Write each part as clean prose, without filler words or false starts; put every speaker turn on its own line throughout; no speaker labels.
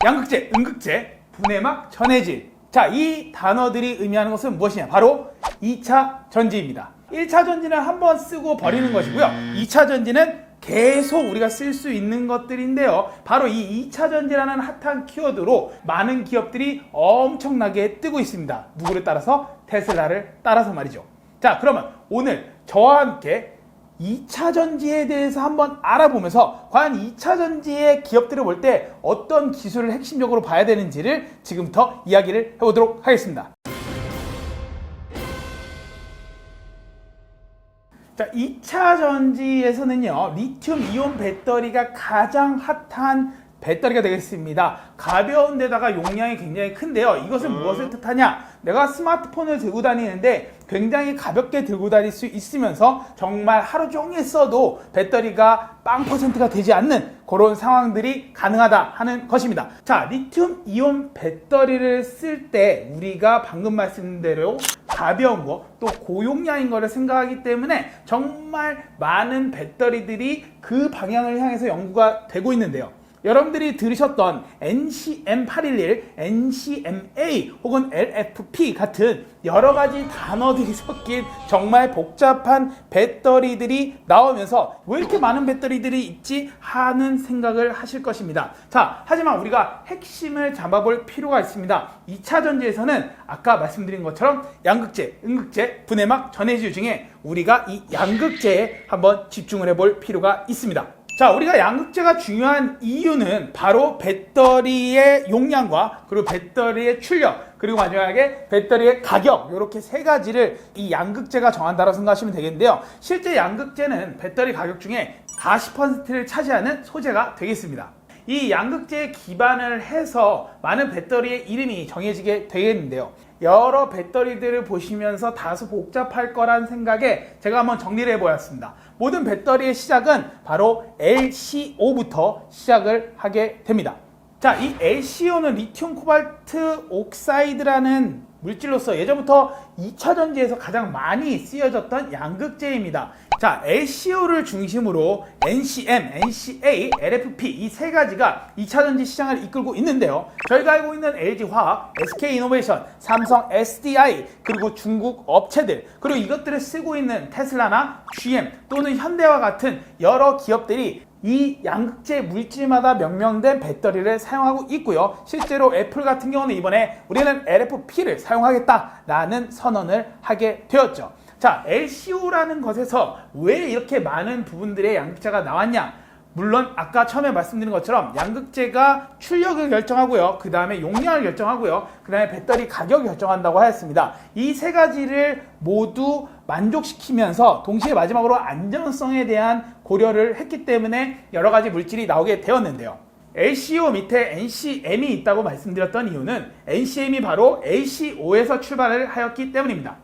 양극재, 음극재, 분해막, 전해질. 자, 이 단어들이 의미하는 것은 무엇이냐? 바로 2차 전지입니다. 1차 전지는 한번 쓰고 버리는 것이고요. 2차 전지는 계속 우리가 쓸 수 있는 것들인데요. 바로 이 2차 전지라는 핫한 키워드로 많은 기업들이 엄청나게 뜨고 있습니다. 누구를 따라서? 테슬라를 따라서 말이죠. 자, 그러면 오늘 저와 함께 2차 전지에 대해서 한번 알아보면서 과연 2차 전지의 기업들을 볼 때 어떤 기술을 핵심적으로 봐야 되는지를 지금부터 이야기를 해보도록 하겠습니다. 자, 2차 전지에서는요, 리튬 이온 배터리가 가장 핫한 배터리가 되겠습니다. 가벼운 데다가 용량이 굉장히 큰데요. 이것은 무엇을 뜻하냐? 내가 스마트폰을 들고 다니는데 굉장히 가볍게 들고 다닐 수 있으면서 정말 하루 종일 써도 배터리가 0%가 되지 않는 그런 상황들이 가능하다 하는 것입니다. 자, 리튬 이온 배터리를 쓸 때 우리가 방금 말씀드린 대로 가벼운 거, 또 고용량인 거를 생각하기 때문에 정말 많은 배터리들이 그 방향을 향해서 연구가 되고 있는데요. 여러분들이 들으셨던 NCM811, NCMA 혹은 LFP 같은 여러 가지 단어들이 섞인 정말 복잡한 배터리들이 나오면서 왜 이렇게 많은 배터리들이 있지 하는 생각을 하실 것입니다. 자, 하지만 우리가 핵심을 잡아볼 필요가 있습니다. 2차 전지에서는 아까 말씀드린 것처럼 양극재, 음극재, 분해막, 전해질 중에 우리가 이 양극재에 한번 집중을 해볼 필요가 있습니다. 자, 우리가 양극재가 중요한 이유는 바로 배터리의 용량과 그리고 배터리의 출력, 그리고 마지막에 배터리의 가격, 이렇게 세 가지를 이 양극재가 정한다고 생각하시면 되겠는데요. 실제 양극재는 배터리 가격 중에 40%를 차지하는 소재가 되겠습니다. 이 양극재에 기반을 해서 많은 배터리의 이름이 정해지게 되겠는데요. 여러 배터리들을 보시면서 다소 복잡할 거란 생각에 제가 한번 정리를 해보았습니다. 모든 배터리의 시작은 바로 LCO부터 시작을 하게 됩니다. 자, 이 LCO는 리튬 코발트 옥사이드라는 물질로서 예전부터 2차 전지에서 가장 많이 쓰여졌던 양극재입니다. 자, LCO를 중심으로 NCM, NCA, LFP 이 세 가지가 2차 전지 시장을 이끌고 있는데요. 저희가 알고 있는 LG화학, SK이노베이션, 삼성 SDI, 그리고 중국 업체들, 그리고 이것들을 쓰고 있는 테슬라나 GM 또는 현대와 같은 여러 기업들이 이 양극재 물질마다 명명된 배터리를 사용하고 있고요. 실제로 애플 같은 경우는 이번에 우리는 LFP를 사용하겠다라는 선언을 하게 되었죠. 자, LCO라는 것에서 왜 이렇게 많은 부분들의 양극재가 나왔냐? 물론 아까 처음에 말씀드린 것처럼 양극재가 출력을 결정하고요. 그 다음에 용량을 결정하고요. 그 다음에 배터리 가격을 결정한다고 하였습니다. 이 세 가지를 모두 만족시키면서 동시에 마지막으로 안전성에 대한 고려를 했기 때문에 여러 가지 물질이 나오게 되었는데요. LCO 밑에 NCM이 있다고 말씀드렸던 이유는 NCM이 바로 LCO에서 출발을 하였기 때문입니다.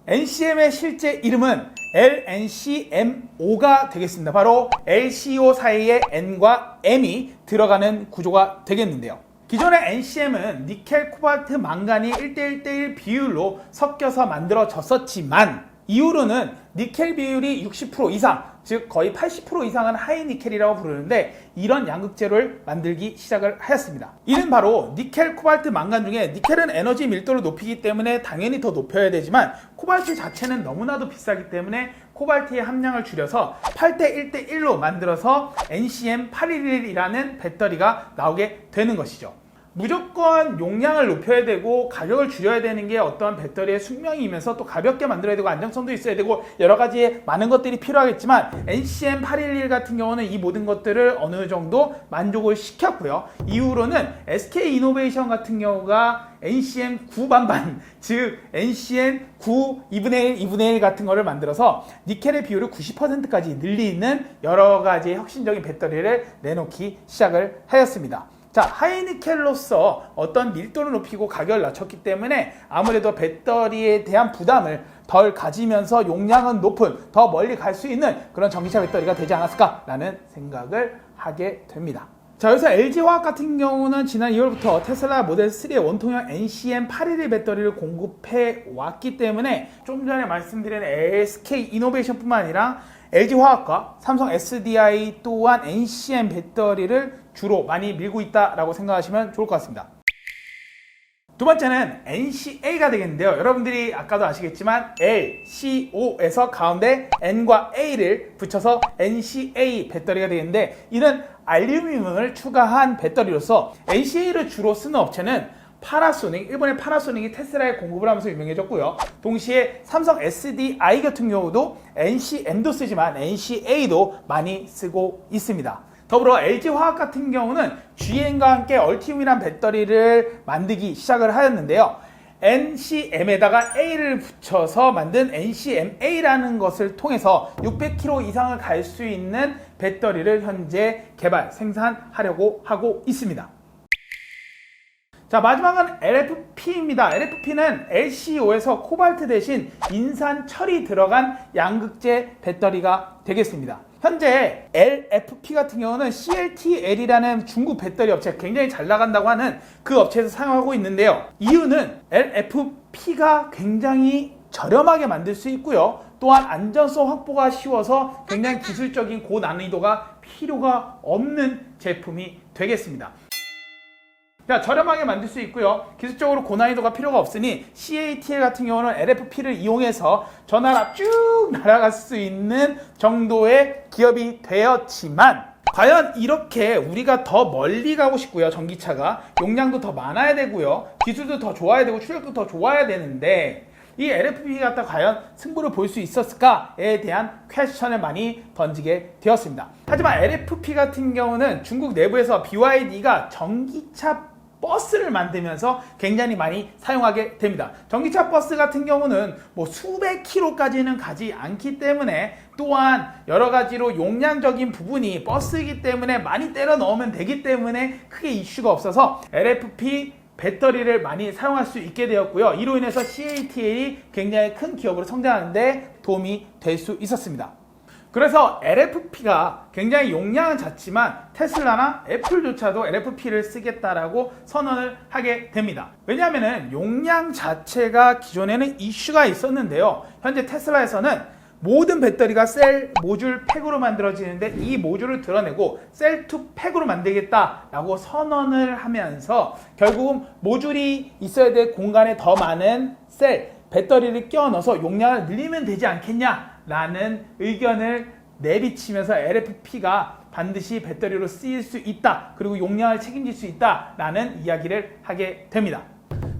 NCM의 실제 이름은 LNCMO가 되겠습니다. 바로 LCO 사이에 N과 M이 들어가는 구조가 되겠는데요. 기존의 NCM은 니켈, 코발트, 망간이 1:1:1 비율로 섞여서 만들어졌었지만 이후로는 니켈 비율이 60% 이상, 즉 거의 80% 이상은 하이니켈이라고 부르는데 이런 양극재를 만들기 시작을 하였습니다. 이는 바로 니켈, 코발트, 망간 중에 니켈은 에너지 밀도를 높이기 때문에 당연히 더 높여야 되지만 코발트 자체는 너무나도 비싸기 때문에 코발트의 함량을 줄여서 8:1:1로 만들어서 NCM811이라는 배터리가 나오게 되는 것이죠. 무조건 용량을 높여야 되고 가격을 줄여야 되는 게 어떤 배터리의 숙명이면서 또 가볍게 만들어야 되고 안정성도 있어야 되고 여러 가지 많은 것들이 필요하겠지만 NCM811 같은 경우는 이 모든 것들을 어느 정도 만족을 시켰고요. 이후로는 SK이노베이션 같은 경우가 NCM9 반반, 즉 NCM9 2분의 1, 2분의 1 같은 거를 만들어서 니켈의 비율을 90%까지 늘리는 여러 가지 혁신적인 배터리를 내놓기 시작을 하였습니다. 자, 하이니켈로서 어떤 밀도를 높이고 가격을 낮췄기 때문에 아무래도 배터리에 대한 부담을 덜 가지면서 용량은 높은, 더 멀리 갈 수 있는 그런 전기차 배터리가 되지 않았을까라는 생각을 하게 됩니다. 자, 여기서 LG화학 같은 경우는 지난 2월부터 테슬라 모델 3의 원통형 NCM811 배터리를 공급해 왔기 때문에 좀 전에 말씀드린 SK이노베이션뿐만 아니라 LG화학과 삼성 SDI 또한 NCM 배터리를 주로 많이 밀고 있다라고 생각하시면 좋을 것 같습니다. 두 번째는 NCA가 되겠는데요. 여러분들이 아까도 아시겠지만 L, C, O에서 가운데 N과 A를 붙여서 NCA 배터리가 되겠는데, 이는 알루미늄을 추가한 배터리로서 NCA를 주로 쓰는 업체는 파나소닉, 일본의 파나소닉이 테슬라에 공급을 하면서 유명해졌고요. 동시에 삼성 SDI 같은 경우도 NCM도 쓰지만 NCA도 많이 쓰고 있습니다. 더불어 LG화학 같은 경우는 GM과 함께 얼티움이라는 배터리를 만들기 시작을 하였는데요. NCM에다가 A를 붙여서 만든 NCMA라는 것을 통해서 600km 이상을 갈 수 있는 배터리를 현재 개발, 생산하려고 하고 있습니다. 자, 마지막은 LFP입니다. LFP는 LCO에서 코발트 대신 인산 철이 들어간 양극재 배터리가 되겠습니다. 현재 LFP 같은 경우는 CLTL이라는 중국 배터리 업체, 굉장히 잘 나간다고 하는 그 업체에서 사용하고 있는데요. 이유는 LFP가 굉장히 저렴하게 만들 수 있고요. 또한 안전성 확보가 쉬워서 굉장히 기술적인 고난이도가 필요가 없는 제품이 되겠습니다. 자, 저렴하게 만들 수 있고요. 기술적으로 고난이도가 필요가 없으니 CATL 같은 경우는 LFP를 이용해서 저 나라 쭉 날아갈 수 있는 정도의 기업이 되었지만, 과연 이렇게 우리가 더 멀리 가고 싶고요. 전기차가 용량도 더 많아야 되고요. 기술도 더 좋아야 되고 출력도 더 좋아야 되는데, 이 LFP가 갖다 과연 승부를 볼 수 있었을까에 대한 퀘스천을 많이 던지게 되었습니다. 하지만 LFP 같은 경우는 중국 내부에서 BYD가 전기차 버스를 만들면서 굉장히 많이 사용하게 됩니다. 전기차 버스 같은 경우는 뭐 수백 킬로까지는 가지 않기 때문에, 또한 여러 가지로 용량적인 부분이 버스이기 때문에 많이 때려 넣으면 되기 때문에 크게 이슈가 없어서 LFP 배터리를 많이 사용할 수 있게 되었고요. 이로 인해서 CATL이 굉장히 큰 기업으로 성장하는데 도움이 될 수 있었습니다. 그래서 LFP가 굉장히 용량은 작지만 테슬라나 애플조차도 LFP를 쓰겠다라고 선언을 하게 됩니다. 왜냐하면 용량 자체가 기존에는 이슈가 있었는데요. 현재 테슬라에서는 모든 배터리가 셀, 모듈, 팩으로 만들어지는데 이 모듈을 드러내고 셀 투 팩으로 만들겠다라고 선언을 하면서 결국은 모듈이 있어야 될 공간에 더 많은 셀, 배터리를 끼워 넣어서 용량을 늘리면 되지 않겠냐라는 의견을 내비치면서 LFP가 반드시 배터리로 쓰일 수 있다, 그리고 용량을 책임질 수 있다라는 이야기를 하게 됩니다.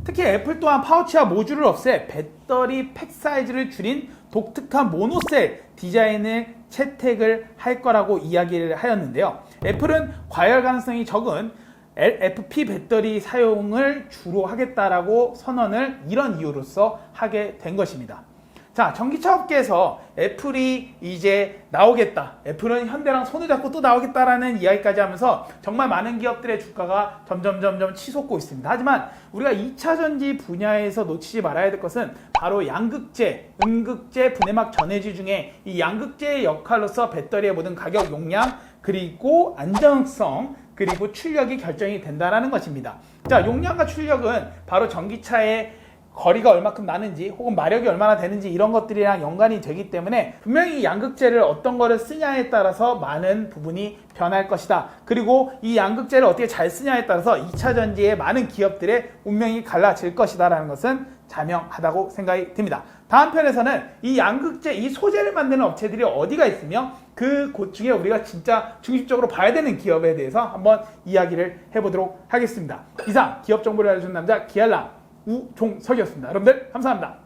특히 애플 또한 파우치와 모듈을 없애 배터리 팩 사이즈를 줄인 독특한 모노셀 디자인을 채택을 할 거라고 이야기를 하였는데요. 애플은 과열 가능성이 적은 LFP 배터리 사용을 주로 하겠다라고 선언을 이런 이유로서 하게 된 것입니다. 자, 전기차 업계에서 애플이 이제 나오겠다, 애플은 현대랑 손을 잡고 또 나오겠다라는 이야기까지 하면서 정말 많은 기업들의 주가가 점점 치솟고 있습니다. 하지만 우리가 2차전지 분야에서 놓치지 말아야 될 것은 바로 양극재, 음극재, 분해막 전해질 중에 이 양극재의 역할로서 배터리의 모든 가격, 용량, 그리고 안정성, 그리고 출력이 결정이 된다는 것입니다. 자, 용량과 출력은 바로 전기차의 거리가 얼마큼 나는지 혹은 마력이 얼마나 되는지 이런 것들이랑 연관이 되기 때문에 분명히 양극재를 어떤 거를 쓰냐에 따라서 많은 부분이 변할 것이다. 그리고 이 양극재를 어떻게 잘 쓰냐에 따라서 2차 전지의 많은 기업들의 운명이 갈라질 것이다 라는 것은 자명하다고 생각이 듭니다. 다음 편에서는 이 양극재, 이 소재를 만드는 업체들이 어디가 있으며 그 곳 중에 우리가 진짜 중심적으로 봐야 되는 기업에 대해서 한번 이야기를 해보도록 하겠습니다. 이상 기업 정보를 알려주는 남자 기알람 우종석이었습니다. 여러분들 감사합니다.